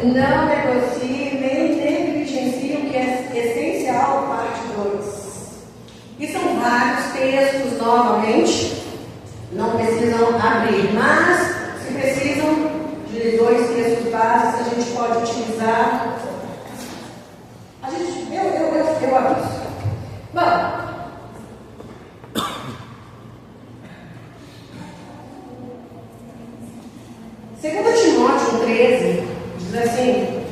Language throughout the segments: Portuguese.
Não negocie nem negligencie o que é essencial, parte 2. E são vários textos, novamente, não precisam abrir, mas se precisam de 2 textos básicos, a gente pode utilizar. Eu aviso. Bom, segundo Timóteo 13, diz assim: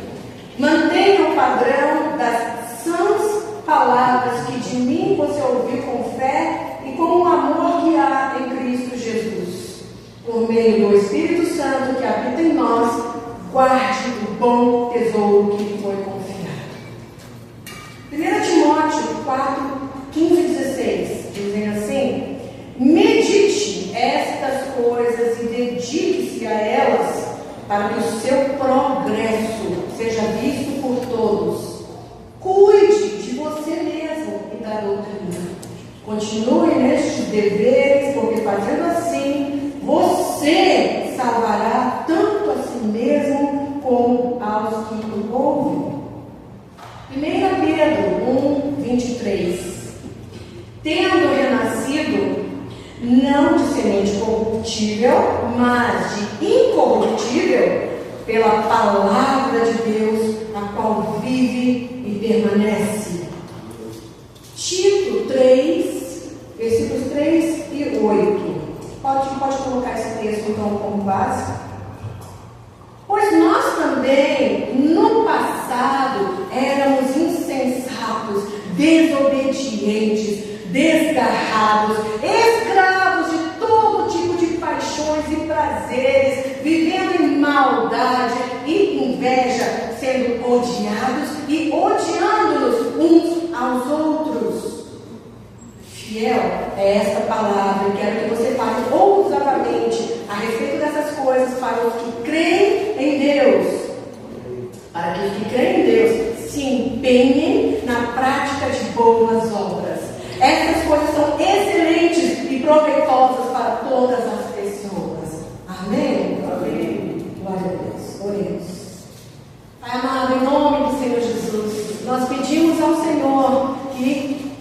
mantenha o padrão das sãs palavras que de mim você ouviu com fé e com o amor que há em Cristo Jesus. Por meio do Espírito Santo que habita em nós, guarde o bom tesouro que lhe foi confiado. 1 Timóteo 4, 15 e 16, dizem assim: medite estas coisas e dedique-se a elas, para que o seu progresso seja visto por todos. Cuide de você mesmo e da doutrina. Continue nestes deveres, porque fazendo assim, você salvará tanto a si mesmo como aos que o ouvem. 1 Pedro 1, 23. Tendo renascido, não de semente corruptível, mas de incorruptível, pela palavra de Deus, a qual vive e permanece. Tito 3, versículos 3 e 8. Pode colocar esse texto então como base? Pois nós também, no passado, éramos insensatos, desobedientes, desgarrados, escravos de todo tipo de paixões e prazeres, vivendo em maldade e inveja, sendo odiados e odiando-nos uns aos outros. Fiel é esta palavra, e quero que você fale ousadamente a respeito dessas coisas para os que creem em Deus. Para que os que creem em Deus se empenhem na prática de boas obras. Essas coisas são excelentes e proveitosas para todas as pessoas. Amém? Amém. Glória a Deus. Oremos. Pai amado, em nome do Senhor Jesus, nós pedimos ao Senhor que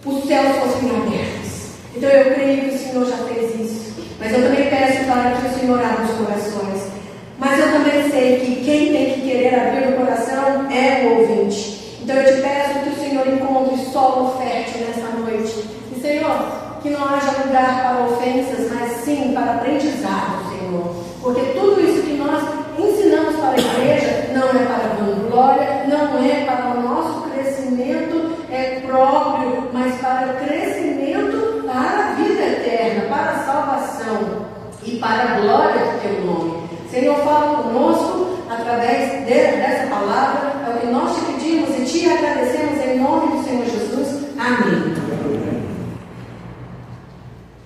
os céus fossem abertos. Então eu creio que o Senhor já fez isso. Mas eu também peço para que o Senhor abra os corações. Mas eu também sei que quem tem que querer abrir o coração é o ouvinte. Então eu te peço que o Senhor encontre solo fértil nesta noite. E Senhor, que não haja lugar para ofensas, mas sim para aprendizado, Senhor. Porque tudo isso que nós ensinamos para a igreja não é para vanglória, não é para o nosso crescimento próprio, mas para o crescimento para a vida eterna, para a salvação e para a glória do teu nome. Senhor, fala conosco através dessa palavra, é o que nós te pedimos e te agradecemos em nome do Senhor Jesus. Amém.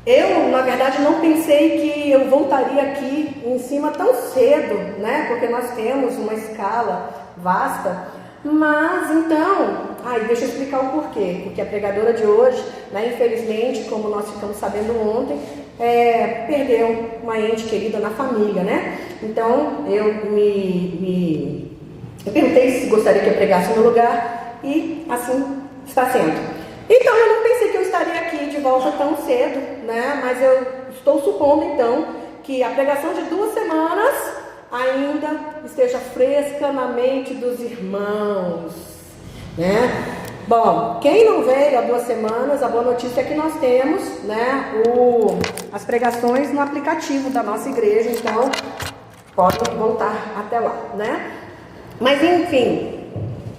Eu, na verdade, não pensei que eu voltaria aqui em cima tão cedo, né? Porque nós temos uma escala vasta. Mas, então, deixa eu explicar o porquê. Porque a pregadora de hoje, né, infelizmente, como nós ficamos sabendo ontem, perdeu uma ente querida na família, né? Então, eu perguntei se gostaria que eu pregasse no lugar e assim está sendo. Então, eu não pensei que eu estaria aqui de volta tão cedo, né? Mas eu estou supondo, então, que a pregação de 2 semanas ainda esteja fresca na mente dos irmãos, né? Bom, quem não veio há 2 semanas, a boa notícia é que nós temos, né, as pregações no aplicativo da nossa igreja, então podem voltar até lá, né? Mas enfim,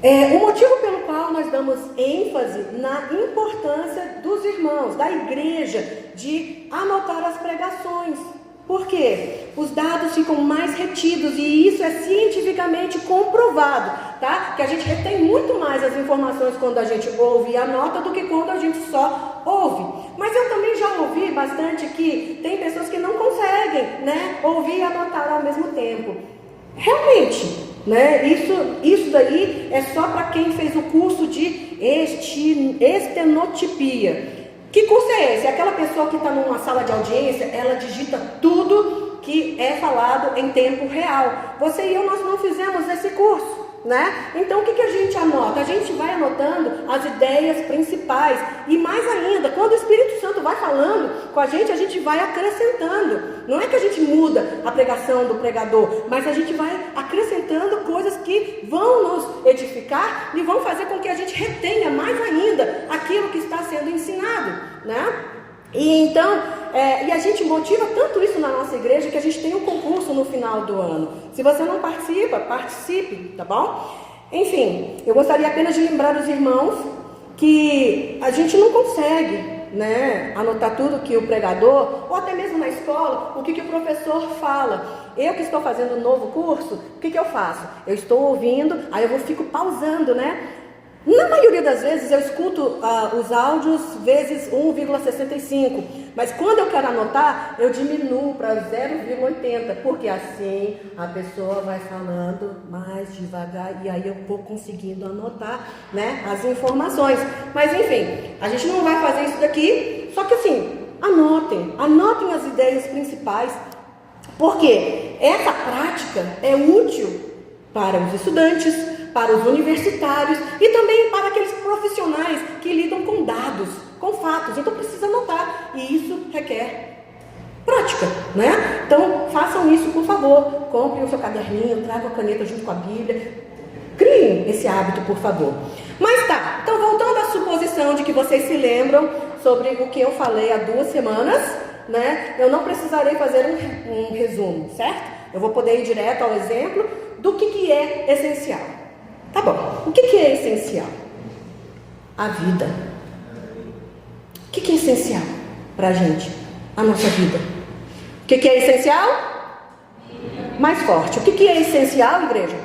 o motivo pelo qual nós damos ênfase na importância dos irmãos, da igreja, de anotar as pregações. Por quê? Os dados ficam mais retidos e isso é cientificamente comprovado, tá? Que a gente retém muito mais as informações quando a gente ouve e anota do que quando a gente só ouve. Mas eu também já ouvi bastante que tem pessoas que não conseguem, né, ouvir e anotar ao mesmo tempo. Realmente, né, isso daí é só para quem fez o curso de estenotipia. Que curso é esse? Aquela pessoa que está numa sala de audiência, ela digita tudo que que é falado em tempo real. Você e eu, nós não fizemos esse curso, né? Então o que a gente anota? A gente vai anotando as ideias principais. E mais ainda, quando o Espírito Santo vai falando com a gente vai acrescentando. Não é que a gente muda a pregação do pregador, mas a gente vai acrescentando coisas que vão nos edificar e vão fazer com que a gente retenha mais ainda aquilo que está sendo ensinado, né? E então, e a gente motiva tanto isso na nossa igreja que a gente tem um concurso no final do ano. Se você não participa, participe, tá bom? Enfim, eu gostaria apenas de lembrar os irmãos que a gente não consegue, né, anotar tudo que o pregador, ou até mesmo na escola, o que o professor fala. Eu que estou fazendo um novo curso, o que eu faço? Eu estou ouvindo, aí eu fico pausando, né? Na maioria das vezes eu escuto os áudios vezes 1,65, mas quando eu quero anotar, eu diminuo para 0,80, porque assim a pessoa vai falando mais devagar e aí eu vou conseguindo anotar, né, as informações. Mas enfim, a gente não vai fazer isso daqui, só que assim, anotem as ideias principais, porque essa prática é útil para os estudantes, para os universitários e também para aqueles profissionais que lidam com dados, com fatos. Então precisa anotar e isso requer prática, né? Então façam isso, por favor. Comprem o seu caderninho, tragam a caneta junto com a Bíblia. Criem esse hábito, por favor. Mas tá, então voltando à suposição de que vocês se lembram sobre o que eu falei há 2 semanas, né? Eu não precisarei fazer um resumo, certo? Eu vou poder ir direto ao exemplo do que é essencial. Tá bom, o que é essencial? A vida. O que é essencial para a gente? A nossa vida. O que é essencial? Mais forte. O que é essencial, igreja?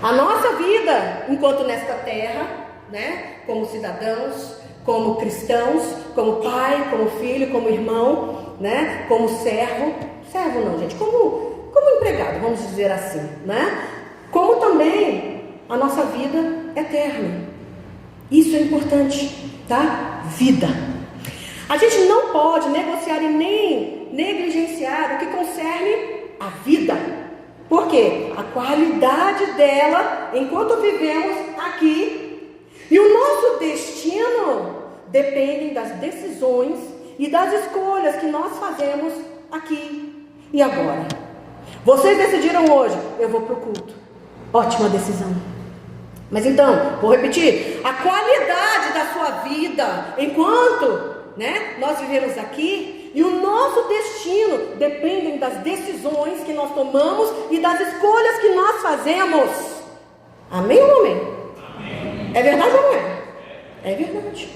A nossa vida, enquanto nesta terra, né? Como cidadãos, como cristãos, como pai, como filho, como irmão, né? Como servo. Servo não, gente, como empregado, vamos dizer assim, né? Como também a nossa vida eterna. Isso é importante, tá? Vida. A gente não pode negociar e nem negligenciar o que concerne a vida. Por quê? A qualidade dela enquanto vivemos aqui e o nosso destino dependem das decisões e das escolhas que nós fazemos aqui e agora. Vocês decidiram hoje, eu vou para o culto. Ótima decisão. Mas então, vou repetir, a qualidade da sua vida enquanto, né, nós vivemos aqui e o nosso destino dependem das decisões que nós tomamos e das escolhas que nós fazemos. Amém ou não amém? Amém. É verdade ou não é? É verdade.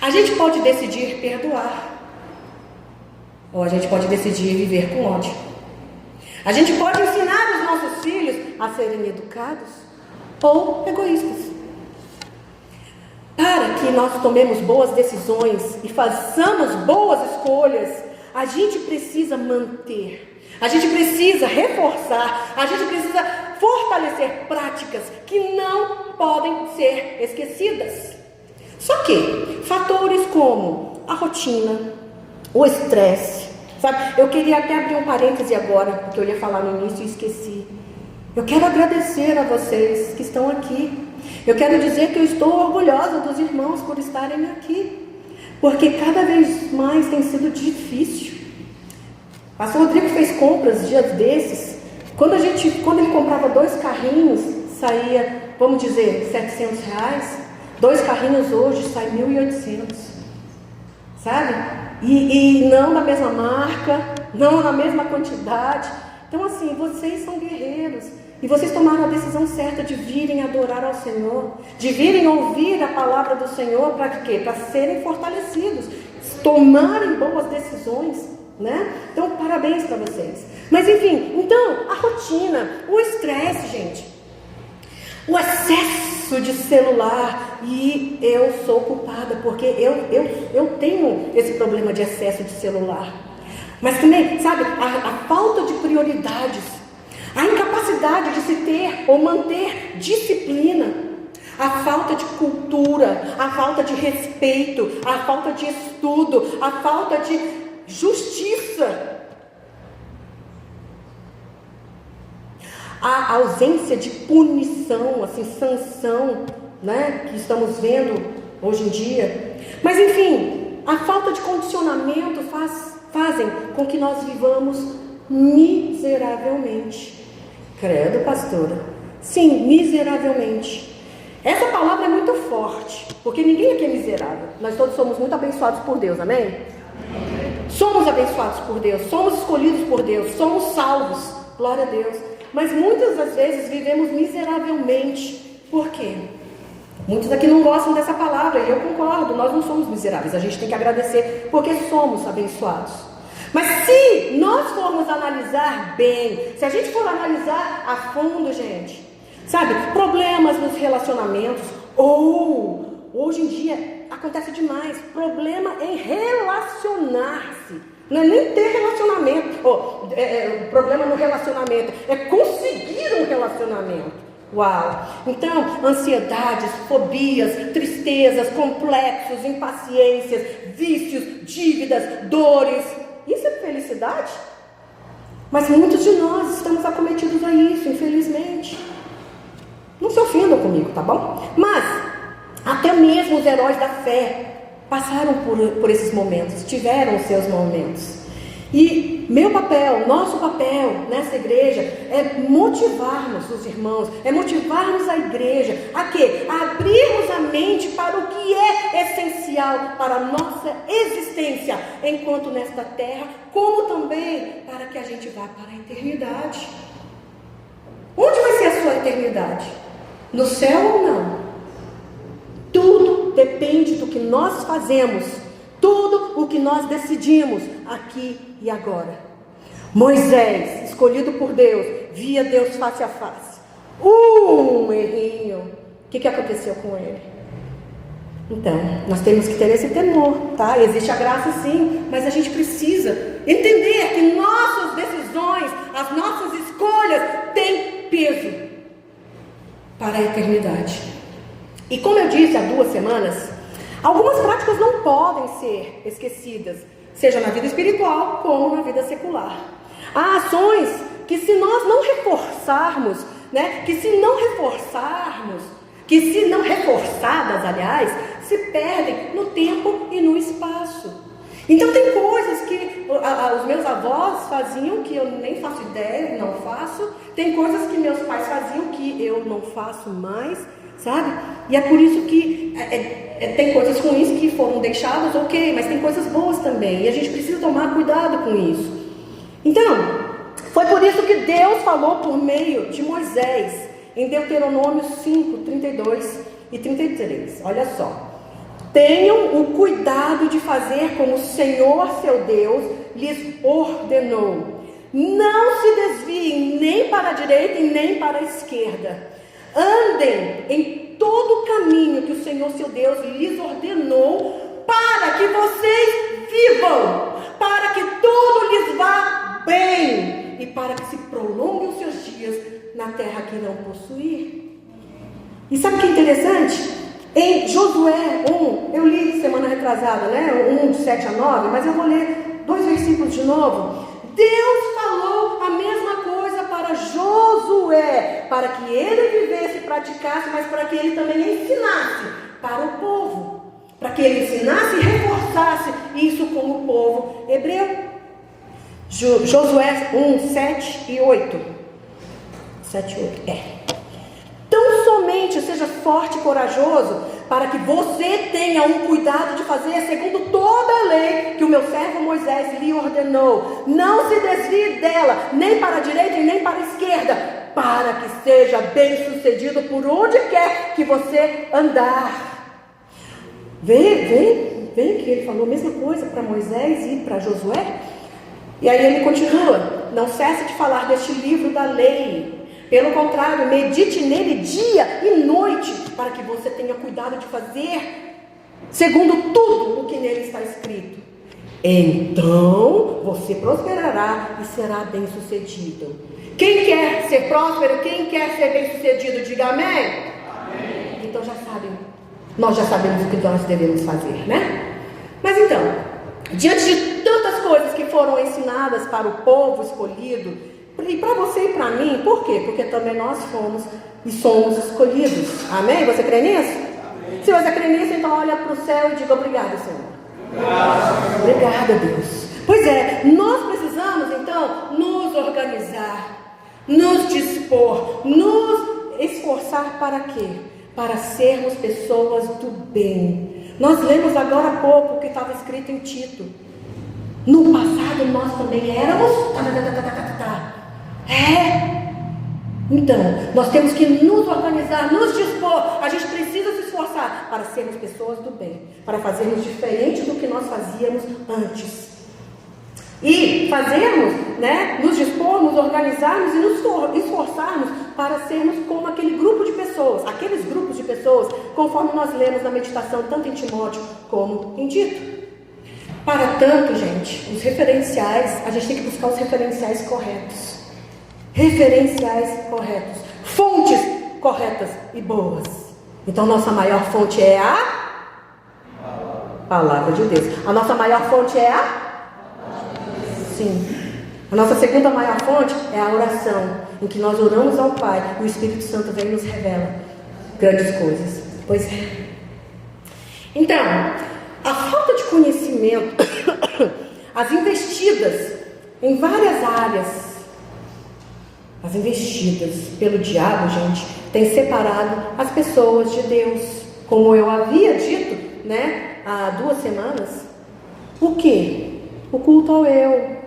A gente pode decidir perdoar, ou a gente pode decidir viver com ódio. A gente pode ensinar os nossos filhos a serem educados ou egoístas. Para que nós tomemos boas decisões e façamos boas escolhas, a gente precisa manter, a gente precisa reforçar, a gente precisa fortalecer práticas que não podem ser esquecidas. Só que fatores como a rotina, o estresse, sabe? Eu queria até abrir um parêntese agora, porque eu ia falar no início e esqueci. Eu quero agradecer a vocês que estão aqui. Eu quero dizer que eu estou orgulhosa dos irmãos por estarem aqui, porque cada vez mais tem sido difícil. O pastor Rodrigo fez compras dias desses. Quando ele comprava 2 carrinhos, saía, vamos dizer, R$700. 2 carrinhos hoje saem 1.800, sabe? E não da mesma marca, não na mesma quantidade. Então assim, vocês são guerreiros. E vocês tomaram a decisão certa de virem adorar ao Senhor, de virem ouvir a palavra do Senhor, para quê? Para serem fortalecidos, tomarem boas decisões, né? Então, parabéns para vocês. Mas enfim, então, a rotina, o estresse, gente, o excesso de celular, e eu sou culpada, porque eu tenho esse problema de excesso de celular. Mas também, sabe, a falta de prioridades, a incapacidade de se ter ou manter disciplina, a falta de cultura, a falta de respeito, a falta de estudo, a falta de justiça. a ausência de punição, assim, sanção, né, que estamos vendo hoje em dia. Mas enfim, a falta de condicionamento fazem com que nós vivamos miseravelmente. Credo, pastora. Sim, miseravelmente. Essa palavra é muito forte, porque ninguém aqui é miserável. Nós todos somos muito abençoados por Deus, amém? Somos abençoados por Deus, somos escolhidos por Deus, somos salvos, glória a Deus. Mas muitas das vezes vivemos miseravelmente. Por quê? Muitos aqui não gostam dessa palavra, e eu concordo, nós não somos miseráveis, a gente tem que agradecer, porque somos abençoados. Mas se nós formos analisar bem, se a gente for analisar a fundo, gente, sabe, problemas nos relacionamentos, ou hoje em dia acontece demais, problema em relacionar-se, não é nem ter relacionamento, problema no relacionamento, é conseguir um relacionamento. Uau! Então, ansiedades, fobias, tristezas, complexos, impaciências, vícios, dívidas, dores. Isso é felicidade? Mas muitos de nós estamos acometidos a isso, infelizmente. Não se ofendam comigo, tá bom? Mas, até mesmo os heróis da fé passaram por esses momentos, tiveram os seus momentos. E meu papel, nosso papel nessa igreja é motivarmos os irmãos, é motivarmos a igreja a quê? A abrirmos a mente para o que é essencial para a nossa existência enquanto nesta terra, como também para que a gente vá para a eternidade. Onde vai ser a sua eternidade? No céu ou não? Tudo depende do que nós fazemos, tudo o que nós decidimos aqui e agora. Moisés, escolhido por Deus, via Deus face a face. Errinho. O que aconteceu com ele? Então, nós temos que ter esse temor, tá? Existe a graça sim, mas a gente precisa entender que nossas decisões, as nossas escolhas têm peso para a eternidade. E como eu disse há 2 semanas, algumas práticas não podem ser esquecidas, seja na vida espiritual como na vida secular. Há ações que se nós não reforçarmos, né, que se não reforçadas, aliás, se perdem no tempo e no espaço. Então tem coisas que os meus avós faziam que eu nem faço ideia, não faço. Tem coisas que meus pais faziam que eu não faço mais, sabe? E é por isso que tem coisas ruins que foram deixadas, ok, mas tem coisas boas também. E a gente precisa tomar cuidado com isso. Então, foi por isso que Deus falou por meio de Moisés, em Deuteronômio 5, 32 e 33. Olha só. Tenham o cuidado de fazer como o Senhor, seu Deus, lhes ordenou. Não se desviem nem para a direita e nem para a esquerda. Andem em todo o caminho que o Senhor, seu Deus, lhes ordenou, para que vocês vivam, para que tudo lhes vá bem e para que se prolonguem os seus dias na terra que irão possuir. E sabe o que é interessante? Em Josué 1, eu li semana retrasada, né? 1 de 7 a 9, mas eu vou ler 2 versículos de novo. Deus falou a mesma coisa para Josué, para que ele vivesse e praticasse, mas para que ele também ensinasse para o povo, para que ele ensinasse e reforçasse isso com o povo hebreu. Josué 1, 7 e 8. 7 e 8, Tão somente seja forte e corajoso, para que você tenha um cuidado de fazer segundo toda a lei que o meu servo Moisés lhe ordenou. Não se desvie dela, nem para a direita e nem para a esquerda, para que seja bem sucedido por onde quer que você andar. Vem que ele falou a mesma coisa para Moisés e para Josué. E aí ele continua: não cesse de falar deste livro da lei. Pelo contrário, medite nele dia e noite, para que você tenha cuidado de fazer segundo tudo o que nele está escrito. Então você prosperará e será bem sucedido. Quem quer ser próspero, quem quer ser bem sucedido, diga amém. Amém. Então já sabem, nós já sabemos o que nós devemos fazer, né? Mas então, diante de tantas coisas que foram ensinadas para o povo escolhido, E para você e para mim, por quê? Porque também nós fomos e somos escolhidos. Amém? Você crê nisso? Amém. Se você crê nisso, então olha para o céu e diga obrigado, Senhor. Obrigada, Deus. Pois é, nós precisamos então nos organizar, nos dispor, nos esforçar para quê? Para sermos pessoas do bem. Nós lemos agora há pouco o que estava escrito em Tito. No passado nós também éramos. Então, nós temos que nos organizar, nos dispor. A gente precisa se esforçar para sermos pessoas do bem, para fazermos diferente do que nós fazíamos antes. E fazermos, nos dispormos, organizarmos e nos esforçarmos para sermos como aquele grupo de pessoas, aqueles grupos de pessoas, conforme nós lemos na meditação, tanto em Timóteo como em Tito. Para tanto, gente, os referenciais, a gente tem que buscar os referenciais corretos. Referenciais corretos. Fontes corretas e boas. Então, nossa maior fonte é a Palavra de Deus. A nossa maior fonte é a Sim. A nossa segunda maior fonte é a oração, em que nós oramos ao Pai e o Espírito Santo vem e nos revela grandes coisas. Pois é. Então, a falta de conhecimento, as investidas em várias áreas, as investidas pelo diabo, gente, tem separado as pessoas de Deus. Como eu havia dito, há 2 semanas, o quê? O culto ao eu.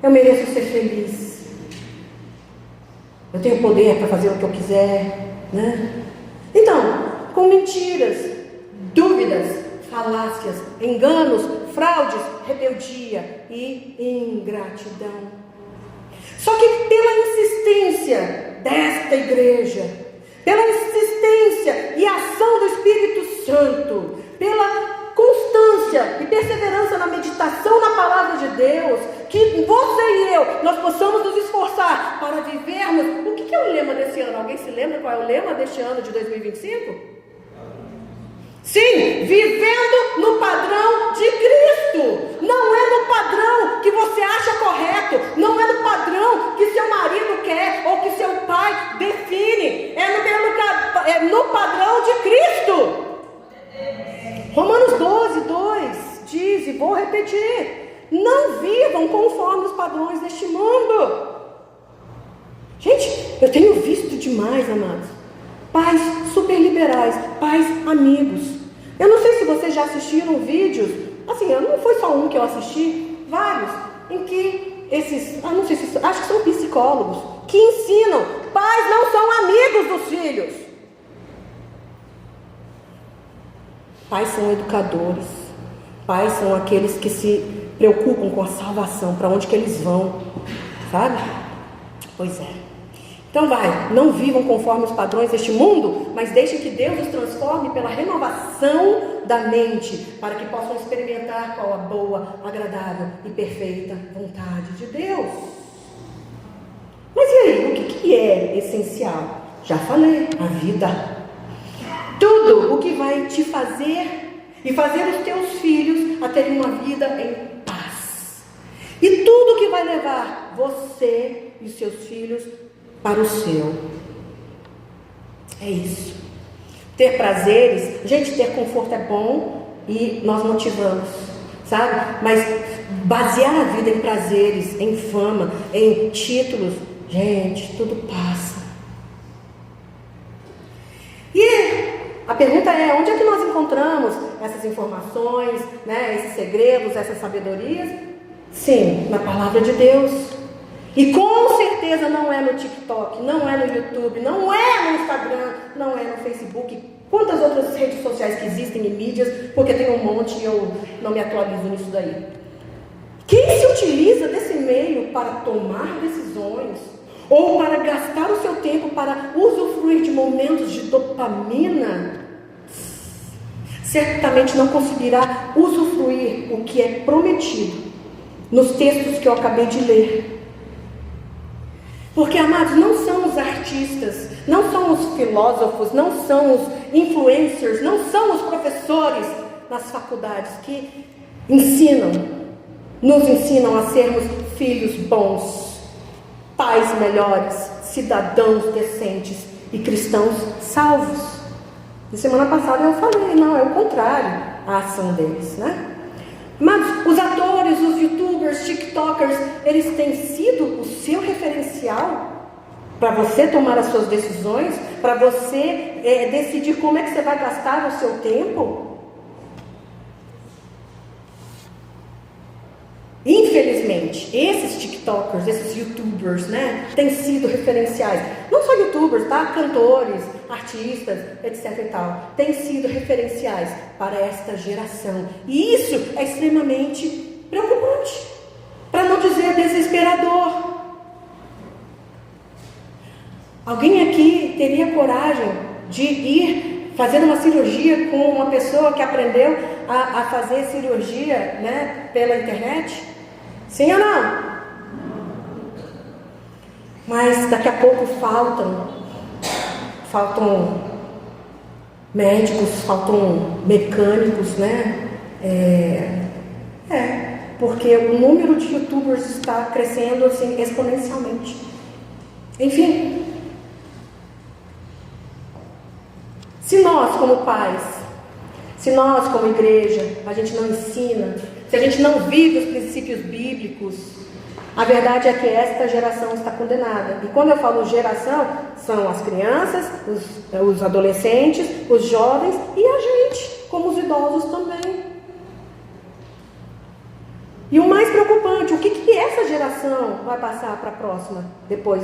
Eu mereço ser feliz. Eu tenho poder para fazer o que eu quiser, Então, com mentiras, dúvidas, falácias, enganos, fraudes, rebeldia e ingratidão. Só que pela insistência desta igreja, pela insistência e ação do Espírito Santo, pela constância e perseverança na meditação na palavra de Deus, que você e eu, nós possamos nos esforçar para vivermos. O que é o lema desse ano? Alguém se lembra qual é o lema deste ano de 2025? Sim, vivendo no padrão de Cristo. Não é no padrão que você acha correto, não é no padrão que seu marido quer ou que seu pai define, é no padrão de Cristo. Romanos 12:2 diz, e vou repetir: não vivam conforme os padrões deste mundo. Gente, eu tenho visto demais, amados, pais super liberais, pais amigos. Eu não sei se vocês já assistiram vídeos, assim, não foi só um que eu assisti, vários, em que acho que são psicólogos, que ensinam, pais não são amigos dos filhos. Pais são educadores. Pais são aqueles que se preocupam com a salvação, para onde que eles vão, sabe? Pois é. Então não vivam conforme os padrões deste mundo, mas deixem que Deus os transforme pela renovação da mente, para que possam experimentar qual a boa, agradável e perfeita vontade de Deus. Mas e aí, o que é essencial? Já falei, a vida. Tudo o que vai te fazer e fazer os teus filhos a terem uma vida em paz. E tudo que vai levar você e os seus filhos para o céu. É isso. Ter prazeres, gente, ter conforto é bom e nós motivamos, sabe? Mas basear a vida em prazeres, em fama, em títulos, gente, tudo passa. E a pergunta é, onde é que nós encontramos essas informações, esses segredos, essas sabedorias? Sim, na palavra de Deus. E com certeza não é no TikTok, não é no YouTube, não é no Instagram, não é no Facebook. Quantas outras redes sociais que existem e mídias, porque tem um monte e eu não me atualizo nisso daí. Quem se utiliza desse meio para tomar decisões, ou para gastar o seu tempo para usufruir de momentos de dopamina, certamente não conseguirá usufruir o que é prometido nos textos que eu acabei de ler. Porque, amados, não são os artistas, não são os filósofos, não são os influencers, não são os professores nas faculdades que nos ensinam a sermos filhos bons. pais melhores, cidadãos decentes e cristãos salvos. Na semana passada eu falei, não, é o contrário a ação deles, né? Mas os atores, os youtubers, tiktokers, eles têm sido o seu referencial para você tomar as suas decisões, para você decidir como é que você vai gastar o seu tempo? Infelizmente, esses tiktokers, esses youtubers, né, têm sido referenciais. Não só youtubers, tá? Cantores, artistas, etc e tal. Têm sido referenciais para esta geração. E isso é extremamente preocupante, para não dizer desesperador. Alguém aqui teria coragem de ir fazer uma cirurgia com uma pessoa que aprendeu a fazer cirurgia, né, pela internet? Sim ou não? Mas daqui a pouco faltam médicos, faltam mecânicos, né? Porque o número de youtubers está crescendo assim exponencialmente. Enfim, se nós como pais, se nós como igreja, a gente não ensina, se a gente não vive os princípios bíblicos, a verdade é que esta geração está condenada. E quando eu falo geração, são as crianças, os adolescentes, os jovens e a gente, como os idosos também. E o mais preocupante, o que essa geração vai passar para a próxima, depois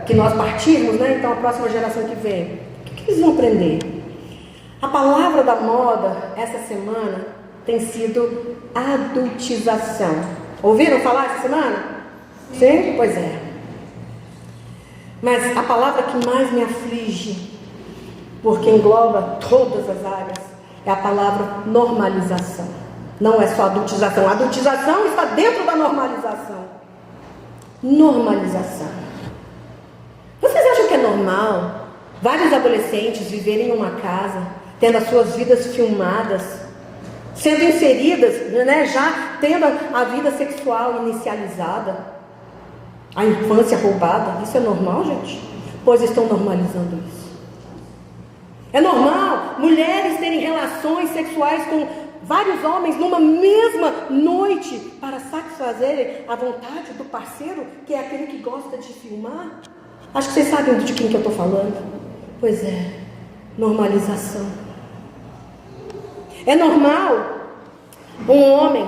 que nós partirmos, né? Então a próxima geração que vem, o que eles vão aprender? A palavra da moda essa semana tem sido adultização. Ouviram falar essa semana? Sim? Pois é. Mas a palavra que mais me aflige, porque engloba todas as áreas, é a palavra normalização. Não é só adultização. A adultização está dentro da normalização. Normalização. Vocês acham que é normal vários adolescentes viverem em uma casa, tendo as suas vidas filmadas, sendo inseridas, né, já tendo a vida sexual inicializada, a infância roubada? Isso é normal, gente? Pois estão normalizando isso. É normal mulheres terem relações sexuais com vários homens numa mesma noite para satisfazerem a vontade do parceiro, que é aquele que gosta de filmar? Acho que vocês sabem de quem que eu estou falando. Pois é, normalização. É normal um homem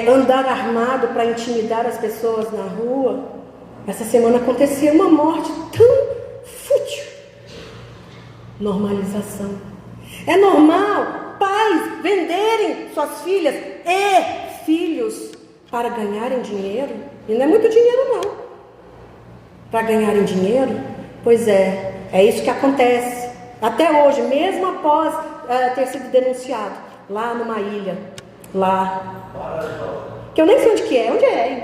andar armado para intimidar as pessoas na rua. Essa semana aconteceu uma morte tão fútil. Normalização. É normal pais venderem suas filhas e filhos para ganharem dinheiro. E não é muito dinheiro não. Para ganharem dinheiro? Pois é isso que acontece. Até hoje, mesmo após ter sido denunciado, lá numa ilha, lá, que eu nem sei onde que é, onde é, hein?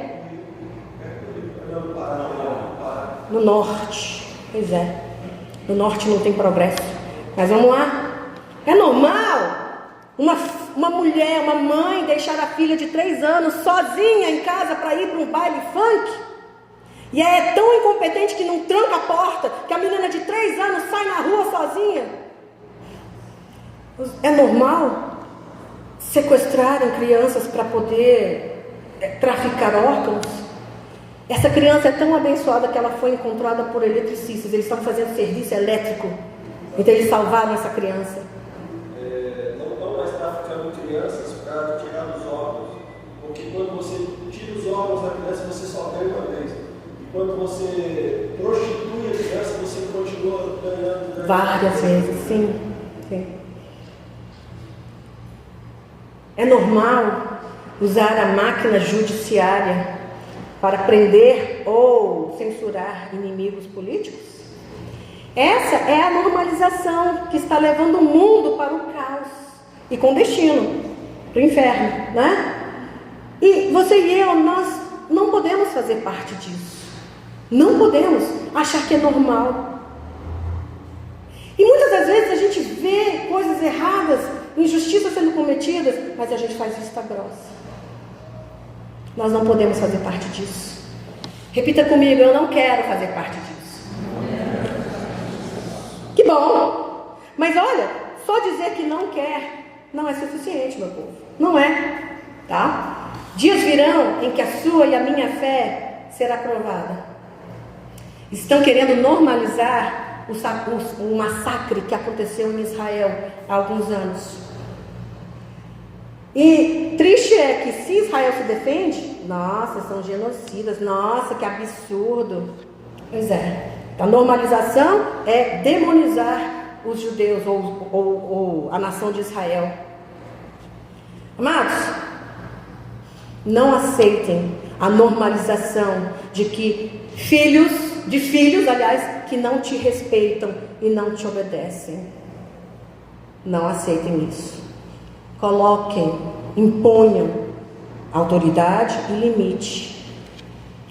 No norte, pois é, no norte não tem progresso, mas vamos lá. É normal uma mulher, uma mãe deixar a filha de 3 anos sozinha em casa para ir para um baile funk? E é tão incompetente que não tranca a porta, que a menina de 3 anos sai na rua sozinha. É normal sequestrarem crianças para poder traficar órgãos? Essa criança é tão abençoada que ela foi encontrada por eletricistas. Eles estavam fazendo serviço elétrico, então eles salvaram essa criança. Não estão mais traficando crianças para tirar os órgãos, porque quando você tira os órgãos da criança, você só ganha uma vez. Quando você prostitui a criança, você continua ganhando várias vezes, sim. É normal usar a máquina judiciária para prender ou censurar inimigos políticos? Essa é a normalização que está levando o mundo para o caos e com destino para o inferno, né? E você e eu, nós não podemos fazer parte disso. Não podemos achar que é normal. E muitas das vezes a gente vê coisas erradas, injustiças sendo cometidas, mas a gente faz vista grossa. Nós não podemos fazer parte disso. Repita comigo, eu não quero fazer parte disso. Que bom! Mas olha, só dizer que não quer não é suficiente, meu povo. Não é, tá? Dias virão em que a sua e a minha fé será provada. Estão querendo normalizar o massacre que aconteceu em Israel há alguns anos. E triste é que se Israel se defende, nossa, são genocidas, nossa, que absurdo. Pois é, a normalização é demonizar os judeus ou a nação de Israel. Amados, não aceitem a normalização de que filhos, aliás, que não te respeitam e não te obedecem. Não aceitem isso. Coloquem, imponham autoridade e limite.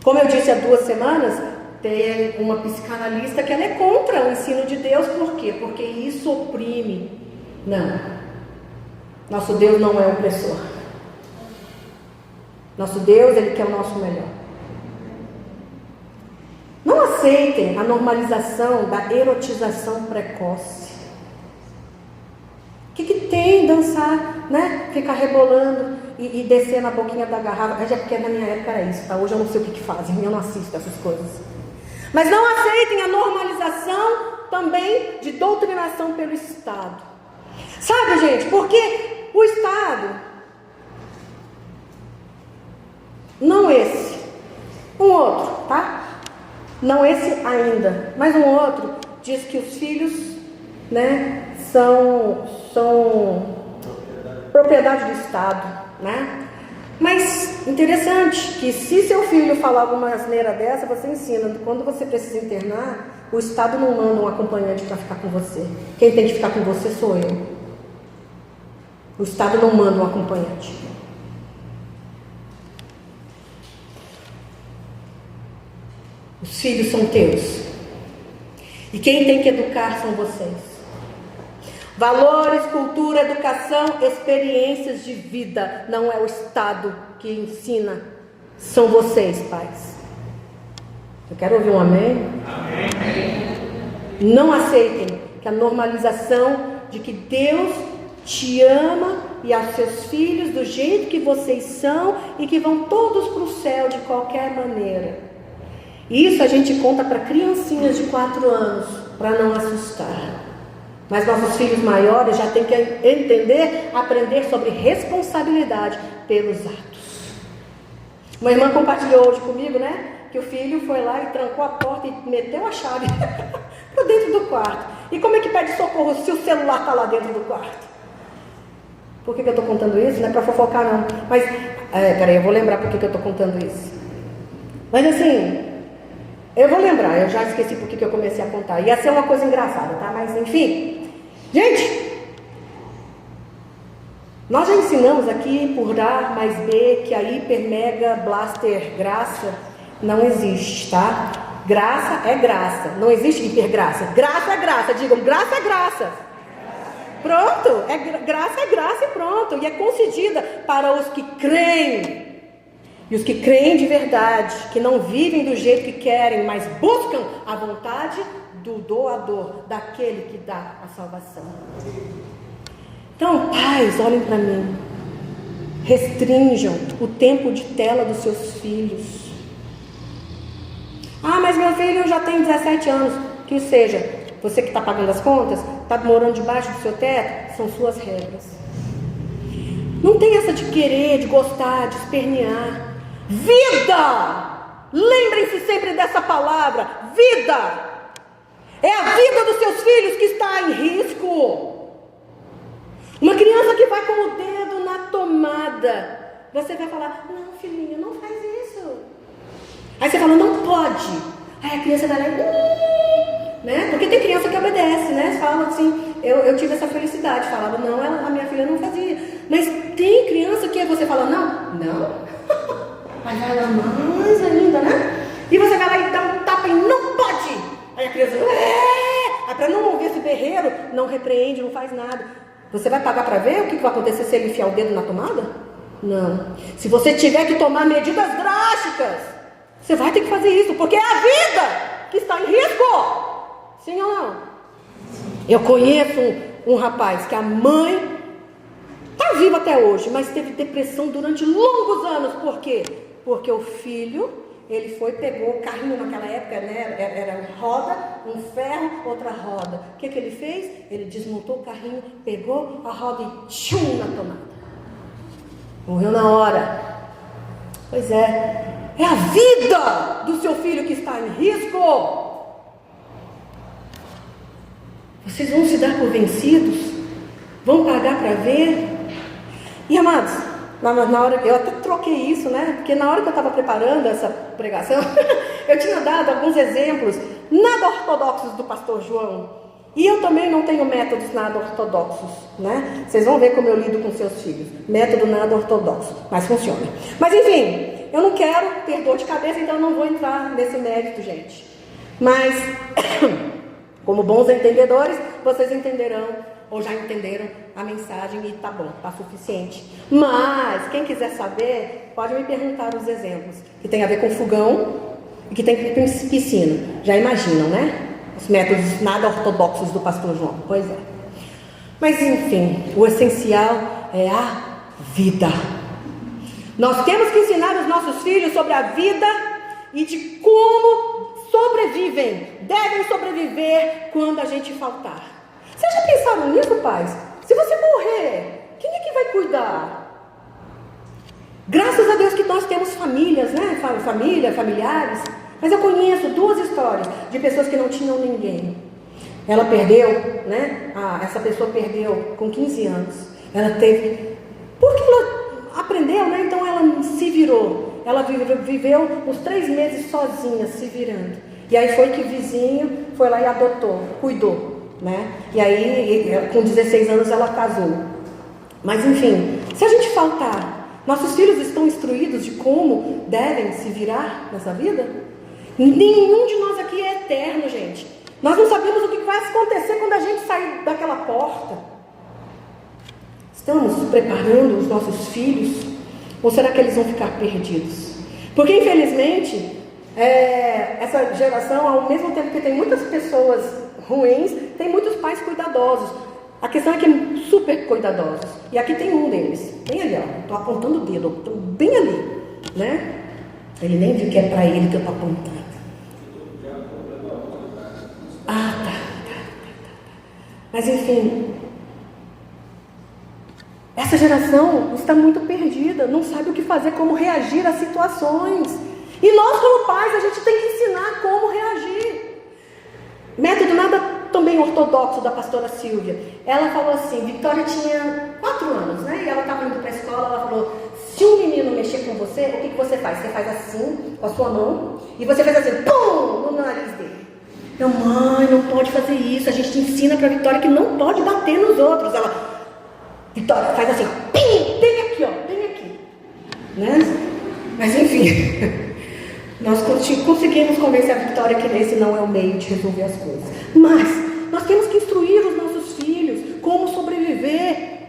Como eu disse há 2 semanas, tem uma psicanalista que ela é contra o ensino de Deus. Por quê? Porque isso oprime. Não. Nosso Deus não é opressor. Nosso Deus, Ele quer o nosso melhor. Não aceitem a normalização da erotização precoce. O que tem dançar, né? Ficar rebolando e descer na boquinha da garrafa. É porque na minha época era isso, tá? Hoje eu não sei o que fazem, eu não assisto essas coisas. Mas não aceitem a normalização também de doutrinação pelo Estado. Sabe, gente, porque o Estado, não esse, um outro, tá? Não esse ainda, mas um outro diz que os filhos, né, são propriedade do Estado, né? Mas interessante que se seu filho falar alguma asneira dessa, você ensina. Quando você precisa internar, o Estado não manda um acompanhante para ficar com você. Quem tem que ficar com você sou eu. O Estado não manda um acompanhante. Os filhos são teus. E quem tem que educar são vocês. Valores, cultura, educação, experiências de vida. Não é o Estado que ensina. São vocês, pais. Eu quero ouvir um amém? Amém. Não aceitem que a normalização de que Deus te ama e aos seus filhos do jeito que vocês são e que vão todos para o céu de qualquer maneira. Isso a gente conta para criancinhas de 4 anos, para não assustar. Mas nossos filhos maiores já têm que entender, aprender sobre responsabilidade pelos atos. Uma irmã compartilhou hoje comigo, né? Que o filho foi lá e trancou a porta e meteu a chave para dentro do quarto. E como é que pede socorro se o celular está lá dentro do quarto? Por que eu estou contando isso? Não é para fofocar não. Mas, peraí, eu vou lembrar por que eu estou contando isso. Mas assim, eu vou lembrar, eu já esqueci por que eu comecei a contar. Ia ser uma coisa engraçada, tá? Mas enfim. Gente, nós já ensinamos aqui por A mais B que a hiper, mega, blaster, graça não existe, tá? Graça é graça, não existe hipergraça. Graça é graça, digam, graça é graça. Pronto, graça é graça e pronto. E é concedida para os que creem. E os que creem de verdade, que não vivem do jeito que querem, mas buscam a vontade do doador, daquele que dá a salvação. Então, pais, olhem para mim. Restringam o tempo de tela dos seus filhos. Ah, mas meu filho já tem 17 anos. Que seja, você que está pagando as contas, está morando debaixo do seu teto, são suas regras. Não tem essa de querer, de gostar, de espernear. Vida! Lembrem-se sempre dessa palavra, vida! É a vida dos seus filhos que está em risco. Uma criança que vai com o dedo na tomada, você vai falar, não filhinho, não faz isso. Aí você fala, não pode. Aí a criança vai lá e... né? Porque tem criança que obedece, né? Fala assim, eu tive essa felicidade. Falava, não, a minha filha não fazia. Mas tem criança que você fala, não. Aí vai lá mais ainda, né? E você vai lá e dá um tapa e não pode. Aí a criança, aí para não ouvir esse berreiro, não repreende, não faz nada. Você vai pagar para ver o que vai acontecer se ele enfiar o dedo na tomada? Não. Se você tiver que tomar medidas drásticas, Você vai ter que fazer isso, porque é a vida que está em risco. Sim ou não? Eu conheço um rapaz que a mãe está viva até hoje, mas teve depressão durante longos anos. Por quê? Porque o filho, ele pegou o carrinho naquela época, né? Era uma roda, um ferro, outra roda. O que ele fez? Ele desmontou o carrinho, pegou a roda e tchum na tomada. Morreu na hora. Pois é a vida do seu filho que está em risco. Vocês vão se dar por vencidos? Vão pagar para ver? E amados, na hora, eu até troquei isso, né? Porque na hora que eu estava preparando essa pregação, eu tinha dado alguns exemplos nada ortodoxos do pastor João. E eu também não tenho métodos nada ortodoxos, né? Vocês vão ver como eu lido com seus filhos. Método nada ortodoxo, mas funciona. Mas enfim, eu não quero ter dor de cabeça, então eu não vou entrar nesse mérito, gente. Mas, como bons entendedores, vocês entenderão, ou já entenderam a mensagem e tá bom, tá suficiente. Mas, quem quiser saber, pode me perguntar os exemplos, que tem a ver com fogão e que tem a ver com piscina. Já imaginam, né? Os métodos nada ortodoxos do pastor João. Pois é. Mas enfim, o essencial é a vida. Nós temos que ensinar os nossos filhos sobre a vida e de como sobrevivem, devem sobreviver quando a gente faltar. Vocês já pensaram nisso, pais? Se você morrer, quem é que vai cuidar? Graças a Deus que nós temos famílias, né? Familiares. Mas eu conheço 2 histórias de pessoas que não tinham ninguém. Ela perdeu, né? Essa pessoa perdeu com 15 anos. Ela teve... Porque ela aprendeu, né? Então ela se virou. Ela viveu uns 3 meses sozinha, se virando. E aí foi que o vizinho foi lá e adotou, cuidou, né? E aí, com 16 anos, ela casou. Mas enfim, se a gente faltar, nossos filhos estão instruídos de como devem se virar nessa vida? Nenhum de nós aqui é eterno, gente. Nós não sabemos o que vai acontecer quando a gente sair daquela porta. Estamos preparando os nossos filhos? Ou será que eles vão ficar perdidos? Porque infelizmente essa geração, ao mesmo tempo que tem muitas pessoas ruins, tem muitos pais cuidadosos. A questão é que é super cuidadosos. E aqui tem um deles, bem ali, ó. Estou apontando o dedo, estou bem ali, né? Ele nem viu que é para ele que eu estou apontando. Tá. Mas enfim, essa geração está muito perdida, não sabe o que fazer, como reagir a situações. E nós, como pais, a gente tem que ensinar como reagir. Método nada também ortodoxo da pastora Silvia. Ela falou assim, Vitória tinha 4 anos, né? E ela estava indo para a escola, ela falou, se um menino mexer com você, o que você faz? Você faz assim, com a sua mão, e você faz assim, pum, no nariz dele. Eu, mãe, não pode fazer isso, a gente ensina para a Vitória que não pode bater nos outros. Ela, Vitória, faz assim, pim, bem aqui, ó, bem aqui. Né? Mas enfim... Nós conseguimos convencer a Vitória que esse não é o meio de resolver as coisas. Mas nós temos que instruir os nossos filhos como sobreviver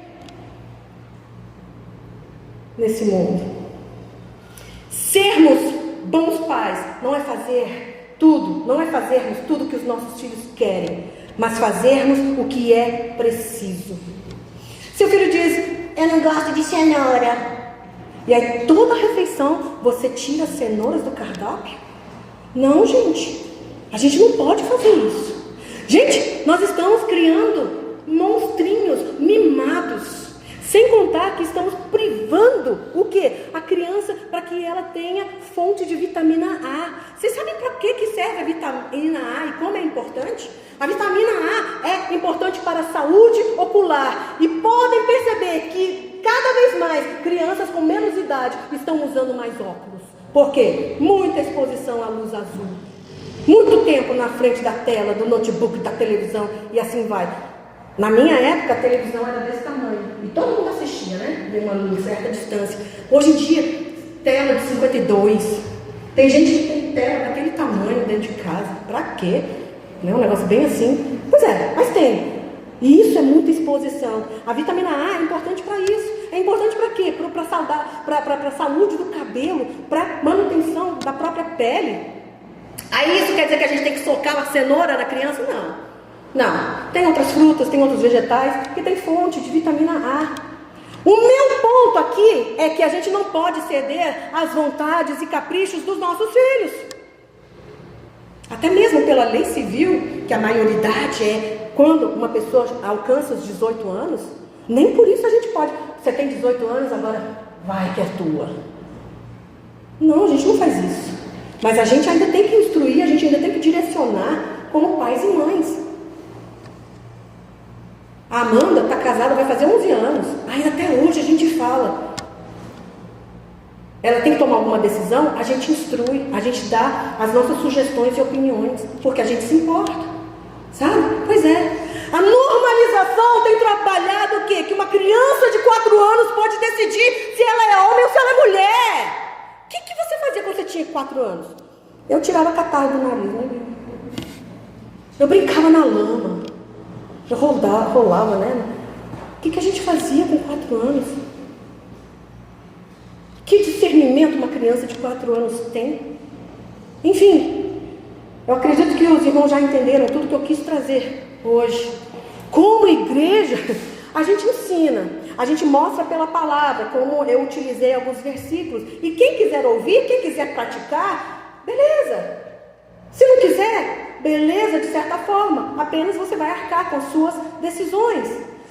nesse mundo. Sermos bons pais não é fazer tudo, não é fazermos tudo que os nossos filhos querem, mas fazermos o que é preciso. Seu filho diz, eu não gosto de cenoura. E aí toda a refeição você tira cenouras do cardápio? Não, gente. A gente não pode fazer isso. Gente, nós estamos criando monstrinhos mimados. Sem contar que estamos privando o quê? A criança para que ela tenha fonte de vitamina A. Vocês sabem para que serve a vitamina A e como é importante? A vitamina A é importante para a saúde ocular. E podem perceber que cada vez mais crianças com menos idade estão usando mais óculos. Por quê? Muita exposição à luz azul. Muito tempo na frente da tela, do notebook, da televisão e assim vai. Na minha época a televisão era desse tamanho. E todo mundo assistia, né? De uma certa distância. Hoje em dia, tela de 52. Tem gente que tem tela daquele tamanho dentro de casa. Pra quê? Né? Um negócio bem assim. Pois é, mas tem. E isso é muita exposição. A vitamina A é importante para isso. É importante para quê? Para a saúde do cabelo, para manutenção da própria pele. Aí isso quer dizer que a gente tem que socar uma cenoura na criança? Não. Tem outras frutas, tem outros vegetais que tem fonte de vitamina A. O meu ponto aqui é que a gente não pode ceder às vontades e caprichos dos nossos filhos. Até mesmo pela lei civil, que a maioridade é quando uma pessoa alcança os 18 anos, nem por isso a gente pode. Você tem 18 anos, agora vai que é tua. Não, a gente não faz isso. Mas a gente ainda tem que instruir, a gente ainda tem que direcionar como pais e mães. A Amanda está casada, vai fazer 11 anos. Ainda até hoje a gente fala. Ela tem que tomar alguma decisão, a gente instrui, a gente dá as nossas sugestões e opiniões, porque a gente se importa. Sabe? Pois é. A normalização tem trabalhado o quê? Que uma criança de 4 anos pode decidir se ela é homem ou se ela é mulher. O que você fazia quando você tinha 4 anos? Eu tirava catarro do nariz, né? Eu brincava na lama. Eu rolava, né? O que a gente fazia com 4 anos? Que discernimento uma criança de 4 anos tem? Enfim, eu acredito que os irmãos já entenderam tudo que eu quis trazer hoje. Como igreja, a gente ensina, a gente mostra pela palavra, como eu utilizei alguns versículos. E quem quiser ouvir, quem quiser praticar, beleza. Se não quiser, beleza, de certa forma, apenas você vai arcar com as suas decisões.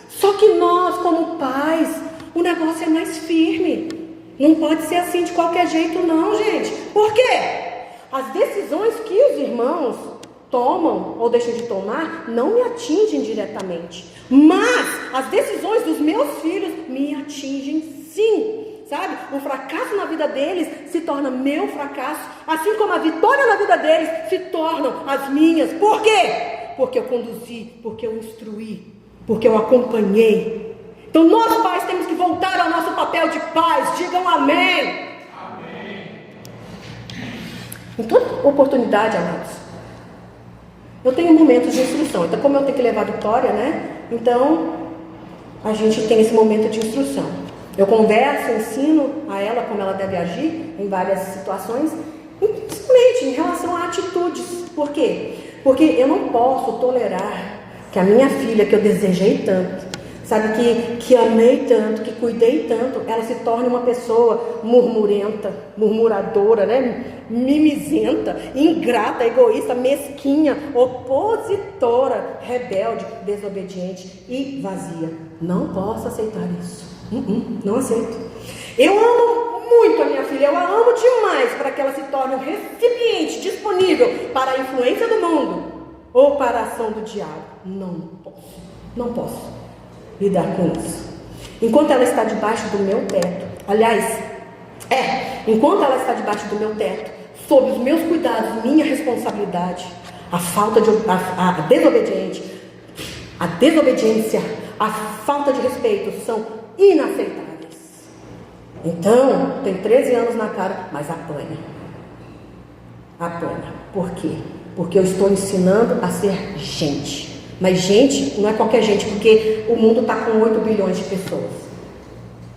Só que nós, como pais, o negócio é mais firme. Não pode ser assim de qualquer jeito não, gente. Por quê? As decisões que os irmãos tomam ou deixam de tomar não me atingem diretamente. Mas as decisões dos meus filhos me atingem sim. Sabe? O fracasso na vida deles se torna meu fracasso, assim como a vitória na vida deles se tornam as minhas. Por quê? Porque eu conduzi, porque eu instruí, porque eu acompanhei. Então nós pais temos que voltar ao nosso papel de pais. Digam amém. Amém. Em toda oportunidade, amados, eu tenho momentos de instrução. Então, como eu tenho que levar a Vitória, né? Então, a gente tem esse momento de instrução. Eu converso, ensino a ela como ela deve agir em várias situações, principalmente em relação a atitudes. Por quê? Porque eu não posso tolerar que a minha filha, que eu desejei tanto, sabe, que amei tanto, que cuidei tanto, ela se torne uma pessoa murmurenta, murmuradora, né? Mimizenta, ingrata, egoísta, mesquinha, opositora, rebelde, desobediente e vazia. Não posso aceitar isso. Não aceito. Eu amo muito a minha filha, eu a amo demais para que ela se torne um recipiente disponível para a influência do mundo ou para a ação do diabo. Não posso lidar com isso. Enquanto ela está debaixo do meu teto, enquanto ela está debaixo do meu teto, sob os meus cuidados, minha responsabilidade, a desobediência, a falta de respeito são inaceitáveis. Então, tem 13 anos na cara, mas apanha. Por quê? Porque eu estou ensinando a ser gente. Mas gente, não é qualquer gente, porque o mundo está com 8 bilhões de pessoas.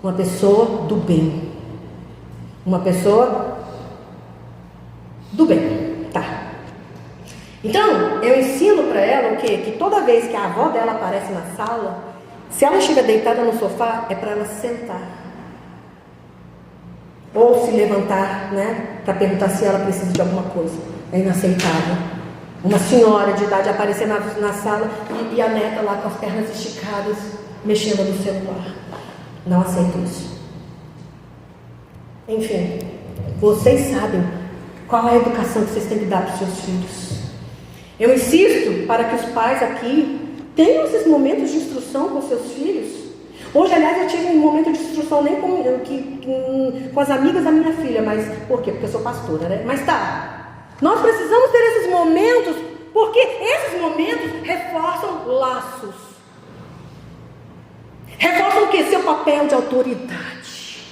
Uma pessoa do bem. Uma pessoa do bem. Tá. Então, eu ensino para ela o quê? Que toda vez que a avó dela aparece na sala, se ela estiver deitada no sofá, é para ela sentar. Ou se levantar, né? Para perguntar se ela precisa de alguma coisa. É inaceitável. Uma senhora de idade aparecer na sala e a neta lá com as pernas esticadas, mexendo no celular. Não aceito isso. Enfim, vocês sabem qual é a educação que vocês têm que dar para os seus filhos. Eu insisto para que os pais aqui tenham esses momentos de instrução com seus filhos. Hoje, aliás, eu tive um momento de instrução nem com as amigas da minha filha, mas por quê? Porque eu sou pastora, né? Mas tá, nós precisamos ter esses momentos, porque esses momentos reforçam laços. Reforçam o quê? Seu papel de autoridade,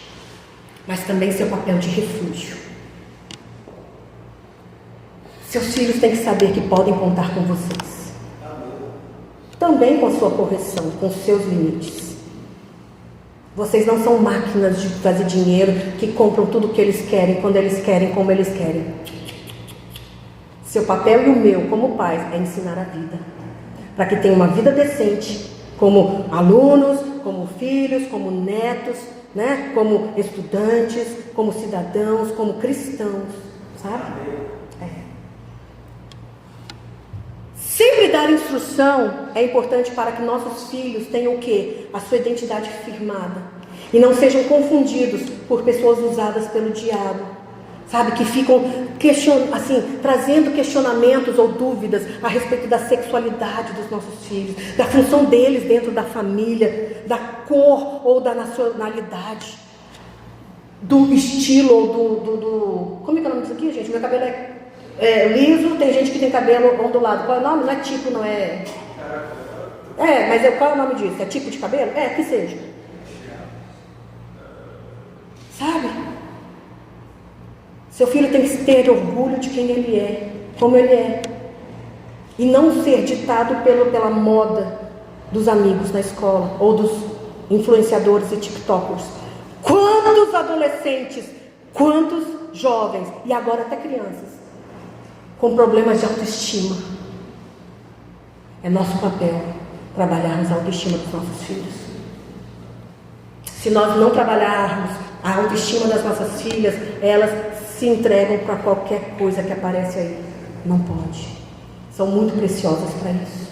mas também seu papel de refúgio. Seus filhos têm que saber que podem contar com vocês. Também com a sua correção, com os seus limites. Vocês não são máquinas de fazer dinheiro que compram tudo o que eles querem, quando eles querem, como eles querem. Seu papel e o meu, como pais, é ensinar a vida. Para que tenham uma vida decente, como alunos, como filhos, como netos, né? Como estudantes, como cidadãos, como cristãos. Sabe? Sempre dar instrução é importante para que nossos filhos tenham o quê? A sua identidade firmada. E não sejam confundidos por pessoas usadas pelo diabo. Sabe? Que ficam trazendo questionamentos ou dúvidas a respeito da sexualidade dos nossos filhos, da função deles dentro da família, da cor ou da nacionalidade, do estilo ou do... Como é que é o nome disso aqui, gente? Meu cabelo é liso, tem gente que tem cabelo ondulado. Qual é o nome? Não é tipo, não é... mas qual é o nome disso? É tipo de cabelo? Que seja. Sabe? Seu filho tem que ter orgulho de quem ele é, como ele é. E não ser ditado pela moda dos amigos na escola, ou dos influenciadores e tiktokers. Quantos adolescentes, quantos jovens, e agora até crianças, com problemas de autoestima. É nosso papel trabalharmos a autoestima dos nossos filhos. Se nós não trabalharmos a autoestima das nossas filhas, elas se entregam para qualquer coisa que aparece aí. Não pode. São muito preciosas para isso.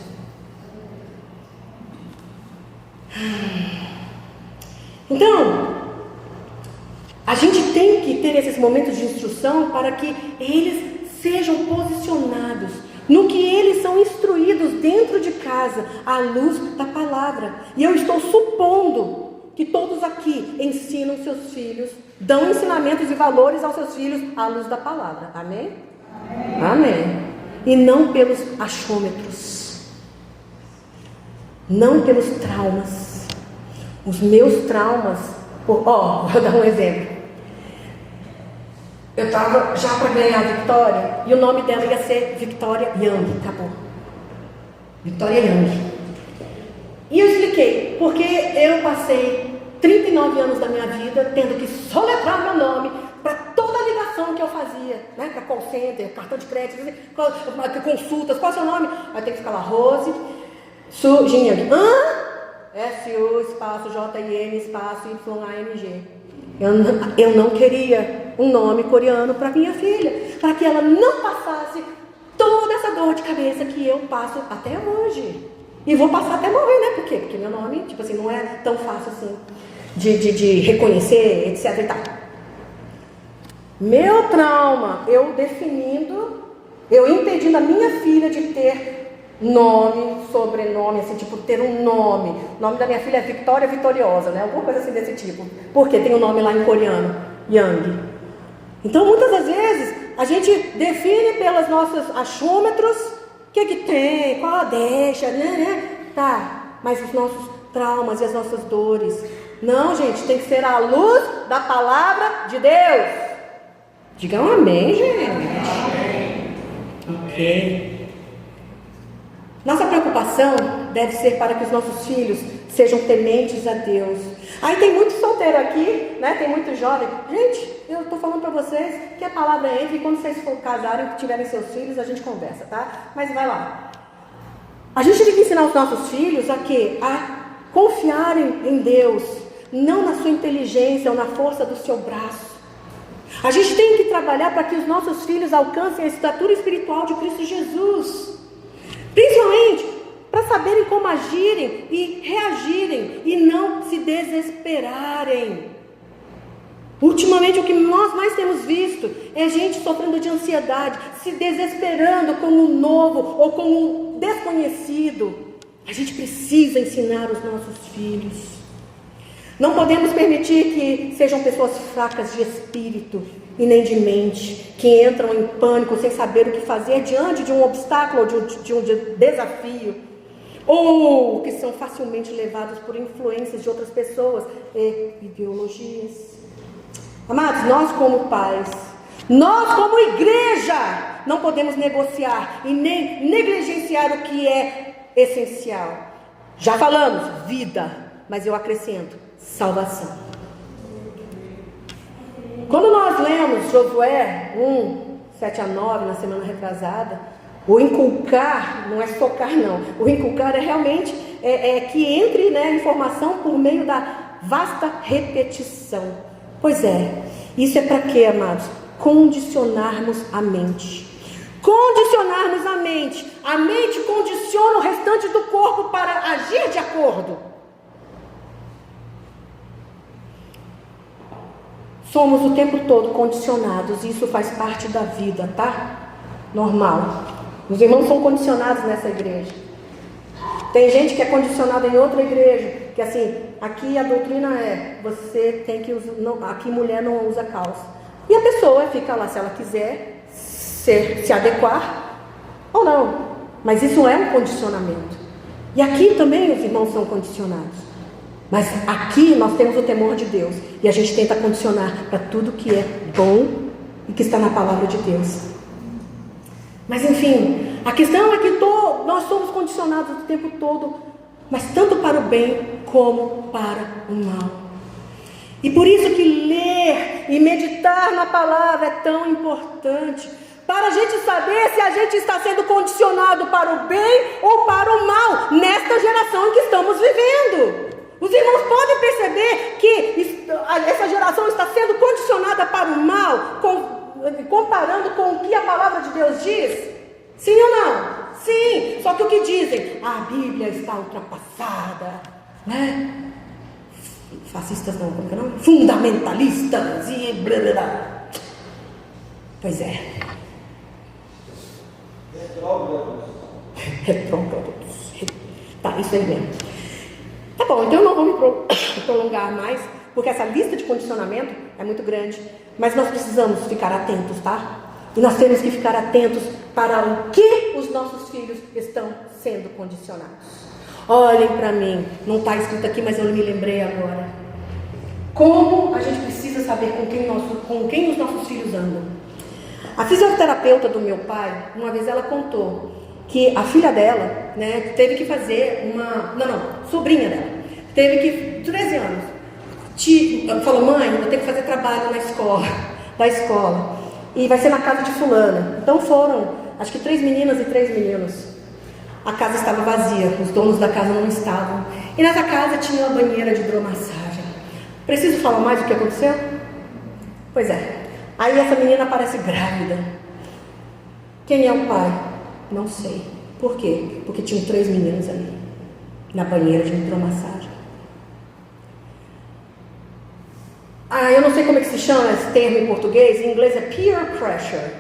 Então, a gente tem que ter esses momentos de instrução para que eles sejam posicionados no que eles são instruídos dentro de casa, à luz da palavra. E eu estou supondo que todos aqui ensinam seus filhos, dão ensinamentos e valores aos seus filhos à luz da palavra. Amém? Amém. E não pelos achômetros, não pelos traumas. Os meus traumas, vou dar um exemplo. Eu estava já para ganhar a Vitória, e o nome dela ia ser Victoria Young, acabou. Victoria Young. E eu expliquei, porque eu passei 39 anos da minha vida tendo que soletrar meu nome para toda a ligação que eu fazia, né? Para call center, cartão de crédito, consultas, qual é o seu nome? Aí tem que ficar lá, Rose, Jinhang, S-U, espaço, J-I-N, espaço, Y-A-N-G. Eu não queria um nome coreano para minha filha, para que ela não passasse toda essa dor de cabeça que eu passo até hoje. E vou passar até morrer, né? Por quê? Porque meu nome, não é tão fácil assim de reconhecer, etc e tal. Meu trauma, eu impedindo a minha filha de ter nome, sobrenome, ter um nome. O nome da minha filha é Victoria Vitoriosa, né? Alguma coisa assim desse tipo. Porque tem um nome lá em coreano, Yang. Então, muitas das vezes, a gente define pelos nossos achômetros o que tem, qual a deixa, né? Tá, mas os nossos traumas e as nossas dores. Não, gente, tem que ser à luz da palavra de Deus. Digam amém, gente. Amém. Ok. Nossa preocupação deve ser para que os nossos filhos sejam tementes a Deus. Aí tem muito solteiro aqui, né? Tem muito jovem. Gente, eu estou falando para vocês que a palavra entra e quando vocês casarem, tiverem seus filhos, a gente conversa, tá? Mas vai lá. A gente tem que ensinar os nossos filhos a quê? A confiarem em Deus, não na sua inteligência ou na força do seu braço. A gente tem que trabalhar para que os nossos filhos alcancem a estatura espiritual de Cristo Jesus. Principalmente para saberem como agirem e reagirem e não se desesperarem. Ultimamente o que nós mais temos visto é gente sofrendo de ansiedade, se desesperando com o novo ou com o desconhecido. A gente precisa ensinar os nossos filhos. Não podemos permitir que sejam pessoas fracas de espírito e nem de mente, que entram em pânico sem saber o que fazer diante de um obstáculo ou de um desafio, ou que são facilmente levados por influências de outras pessoas e ideologias. Amados, nós como pais, nós como igreja, não podemos negociar e nem negligenciar o que é essencial. Já falamos, vida, mas eu acrescento, salvação. Quando nós lemos Josué 1:7-9 na semana retrasada, o inculcar não é socar não, o inculcar é realmente que entre, né, a informação por meio da vasta repetição. Pois é, isso é para quê, amados? Condicionarmos a mente. Condicionarmos a mente. A mente condiciona o restante do corpo para agir de acordo. Somos o tempo todo condicionados, e isso faz parte da vida, tá? Normal. Os irmãos são condicionados nessa igreja. Tem gente que é condicionada em outra igreja, que assim, aqui a doutrina é, você tem que usar, não, aqui mulher não usa calça. E a pessoa fica lá, se ela quiser se adequar ou não. Mas isso é um condicionamento. E aqui também os irmãos são condicionados. Mas aqui nós temos o temor de Deus. E a gente tenta condicionar para tudo que é bom e que está na palavra de Deus. Mas enfim, a questão é que nós somos condicionados o tempo todo, mas tanto para o bem como para o mal. E por isso que ler e meditar na palavra é tão importante, para a gente saber se a gente está sendo condicionado para o bem ou para o mal, nesta geração em que estamos vivendo. Os irmãos podem perceber que essa geração está sendo condicionada para o mal, comparando com o que a palavra de Deus diz? Sim ou não? Sim, só que o que dizem? A Bíblia está ultrapassada, né? Fascistas não, como que é o nome? Fundamentalistas e blá blá blá. Pois é. Retrógrados. Tá, isso aí mesmo. Tá bom, então eu não vou me prolongar mais, porque essa lista de condicionamento é muito grande, mas nós precisamos ficar atentos, tá? E nós temos que ficar atentos para o que os nossos filhos estão sendo condicionados. Olhem para mim, não está escrito aqui, mas eu me lembrei agora. Como a gente precisa saber com quem os nossos filhos andam. A fisioterapeuta do meu pai, uma vez ela contou que a filha dela, né, teve que fazer sobrinha dela, teve que, 13 anos, falou, mãe, eu tenho que fazer trabalho da escola, e vai ser na casa de fulana. Então foram, acho que 3 meninas e 3 meninos. A casa estava vazia, os donos da casa não estavam, e nessa casa tinha uma banheira de hidromassagem. Preciso falar mais do que aconteceu? Pois é, aí essa menina aparece grávida. Quem é o pai? Não sei. Por quê? Porque tinham 3 meninos ali, na banheira de hidromassagem. Eu não sei como é que se chama esse termo em português, em inglês é peer pressure,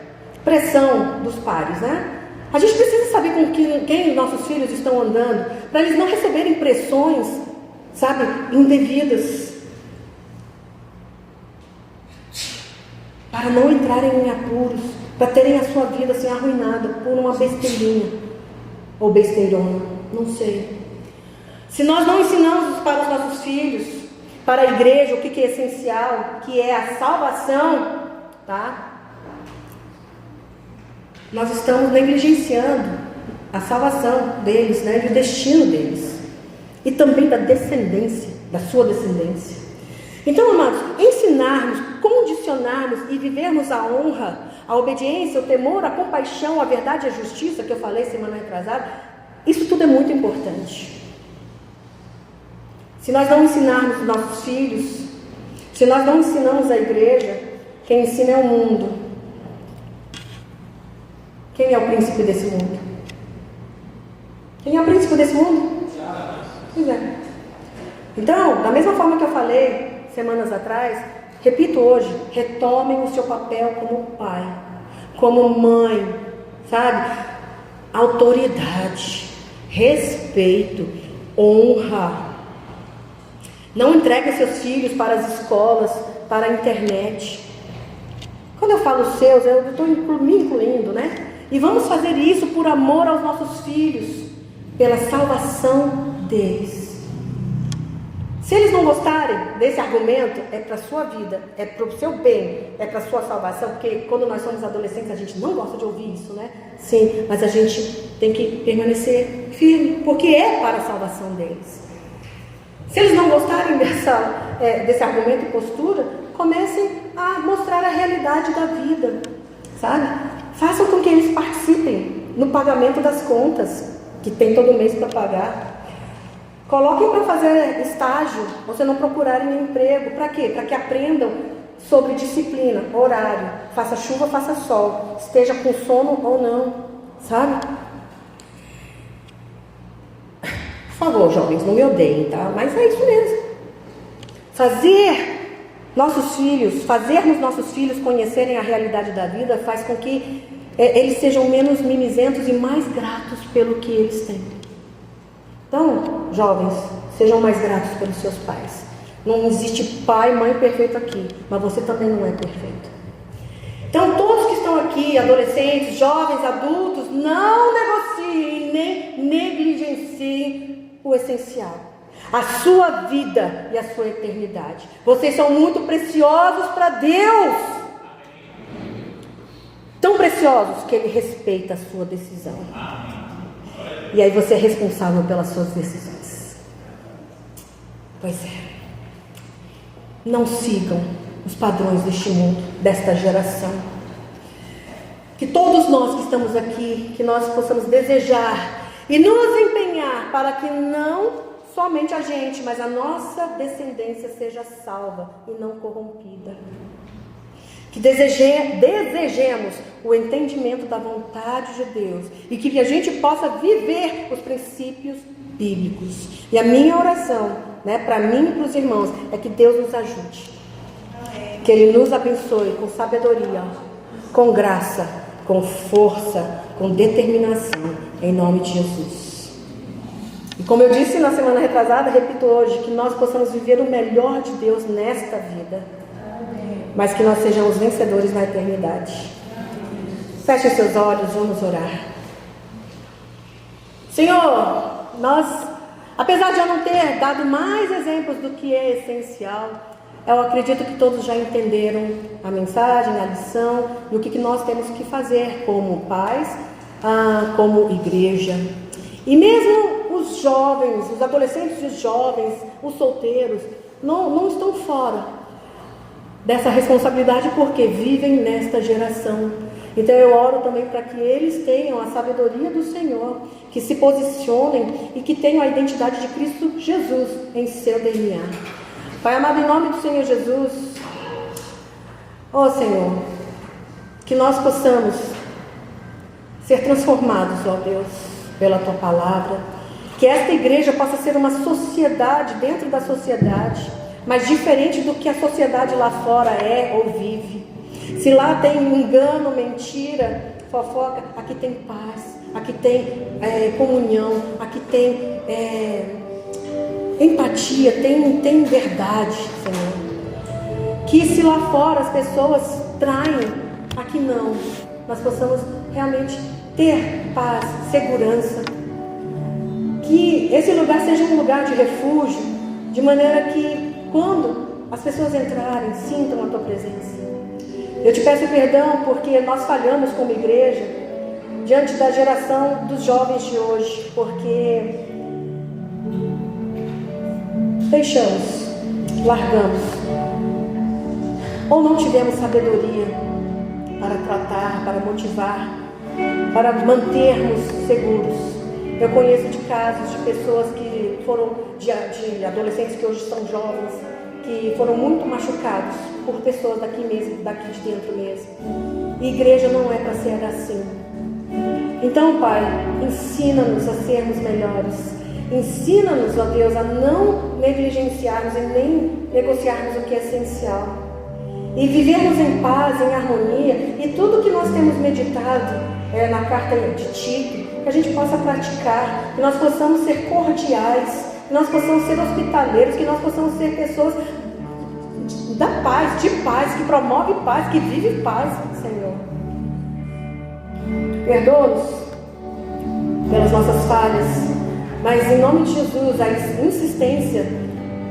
pressão dos pares, né? A gente precisa saber com quem nossos filhos estão andando, para eles não receberem pressões, sabe, indevidas, para não entrarem em apuros, para terem a sua vida assim arruinada por uma besteirinha, ou besteirona, não sei. Se nós não ensinamos para os nossos filhos, para a igreja, o que é essencial, que é a salvação, tá? Nós estamos negligenciando a salvação deles, né? E o destino deles. E também da descendência, da sua descendência. Então, amados, ensinarmos, condicionarmos e vivermos a honra, a obediência, o temor, a compaixão, a verdade e a justiça, que eu falei semana retrasada, isso tudo é muito importante. Se nós não ensinarmos os nossos filhos, se nós não ensinamos a igreja, quem ensina é o mundo. Quem é o príncipe desse mundo? Quem é o príncipe desse mundo? Pois é. Então, da mesma forma que eu falei semanas atrás, repito hoje, retomem o seu papel como pai, como mãe, sabe? Autoridade, respeito, honra. Não entregue seus filhos para as escolas, para a internet. Quando eu falo seus, eu estou me incluindo, né? E vamos fazer isso por amor aos nossos filhos, pela salvação deles. Se eles não gostarem desse argumento, é para a sua vida, é para o seu bem, é para a sua salvação, porque quando nós somos adolescentes a gente não gosta de ouvir isso, né? Sim, mas a gente tem que permanecer firme, porque é para a salvação deles. Se eles não gostarem desse argumento e postura, comecem a mostrar a realidade da vida, sabe? Façam com que eles participem no pagamento das contas, que tem todo mês para pagar. Coloquem para fazer estágio, ou se não procurarem emprego. Para quê? Para que aprendam sobre disciplina, horário, faça chuva, faça sol, esteja com sono ou não, sabe? Por favor, jovens, não me odeiem, tá? Mas é isso mesmo. Fazermos nossos filhos conhecerem a realidade da vida faz com que eles sejam menos mimizentos e mais gratos pelo que eles têm. Então, jovens, sejam mais gratos pelos seus pais. Não existe pai e mãe perfeito aqui, mas você também não é perfeito. Então, todos que estão aqui, adolescentes, jovens, adultos, não negociem nem negligenciem o essencial: a sua vida e a sua eternidade. Vocês são muito preciosos para Deus. Tão preciosos que Ele respeita a sua decisão. E aí você é responsável pelas suas decisões. Pois é. Não sigam os padrões deste mundo, desta geração. Que todos nós que estamos aqui, que nós possamos desejar e nos empenhar para que não somente a gente, mas a nossa descendência seja salva e não corrompida. Que desejemos o entendimento da vontade de Deus e que a gente possa viver os princípios bíblicos. E a minha oração, para mim e para os irmãos, é que Deus nos ajude. Que Ele nos abençoe com sabedoria, com graça, com força, com determinação, em nome de Jesus. E como eu disse na semana retrasada, repito hoje, que nós possamos viver o melhor de Deus nesta vida, mas que nós sejamos vencedores na eternidade. Feche seus olhos, vamos orar. Senhor, apesar de eu não ter dado mais exemplos do que é essencial, eu acredito que todos já entenderam a mensagem, a lição, e o que nós temos que fazer como pais, como igreja. E mesmo os jovens, os adolescentes e os jovens, os solteiros, não estão fora dessa responsabilidade, porque vivem nesta geração. Então eu oro também para que eles tenham a sabedoria do Senhor, que se posicionem e que tenham a identidade de Cristo Jesus em seu DNA. Pai amado, em nome do Senhor Jesus, ó Senhor, que nós possamos ser transformados, ó Deus, pela Tua Palavra, que esta igreja possa ser uma sociedade dentro da sociedade, mas diferente do que a sociedade lá fora é ou vive. Se lá tem engano, mentira, fofoca, aqui tem paz, aqui tem comunhão, aqui tem empatia, tem verdade, Senhor. Que se lá fora as pessoas traem, aqui não, nós possamos realmente ter paz, segurança. Que esse lugar seja um lugar de refúgio, de maneira que quando as pessoas entrarem, sintam a Tua presença. Eu te peço perdão porque nós falhamos como igreja diante da geração dos jovens de hoje, porque deixamos, largamos, ou não tivemos sabedoria para tratar, para motivar, para mantermos seguros. Eu conheço de casos de pessoas que foram, de adolescentes que hoje são jovens, que foram muito machucados por pessoas daqui mesmo, daqui de dentro mesmo. E igreja não é para ser assim. Então, Pai, ensina-nos a sermos melhores. Ensina-nos, ó Deus, a não negligenciarmos e nem negociarmos o que é essencial. E vivermos em paz, em harmonia. E tudo que nós temos meditado na carta de Tito, que a gente possa praticar, que nós possamos ser cordiais, que nós possamos ser hospitaleiros, que nós possamos ser pessoas da paz, de paz, que promove paz, que vive paz, Senhor. Perdoa-nos pelas nossas falhas, mas em nome de Jesus, a insistência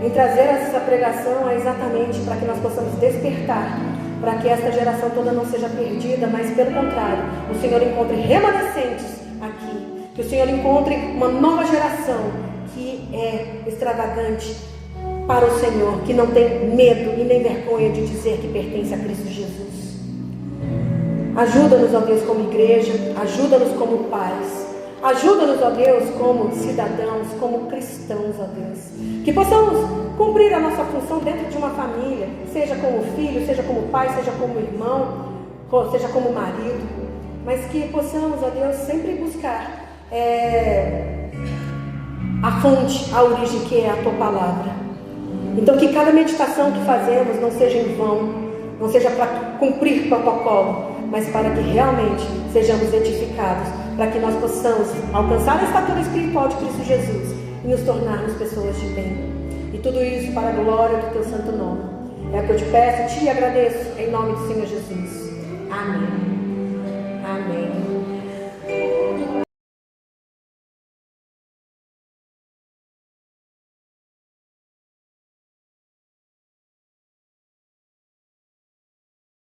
em trazer essa pregação é exatamente para que nós possamos despertar, para que esta geração toda não seja perdida, mas pelo contrário, o Senhor encontre remanescentes aqui, que o Senhor encontre uma nova geração que é extravagante para o Senhor, que não tem medo e nem vergonha de dizer que pertence a Cristo Jesus. Ajuda-nos, ó Deus, como igreja, ajuda-nos como pais, ajuda-nos, ó Deus, como cidadãos, como cristãos, ó Deus, que possamos cumprir a nossa função dentro de uma família, seja como filho, seja como pai, seja como irmão, seja como marido, mas que possamos, ó Deus, sempre buscar a fonte, a origem, que é a Tua Palavra. Então que cada meditação que fazemos não seja em vão, não seja para cumprir protocolo, mas para que realmente sejamos edificados, para que nós possamos alcançar a estatura espiritual de Cristo Jesus e nos tornarmos pessoas de bem. E tudo isso para a glória do Teu santo nome. É o que eu te peço, te agradeço, em nome do Senhor Jesus. Amém.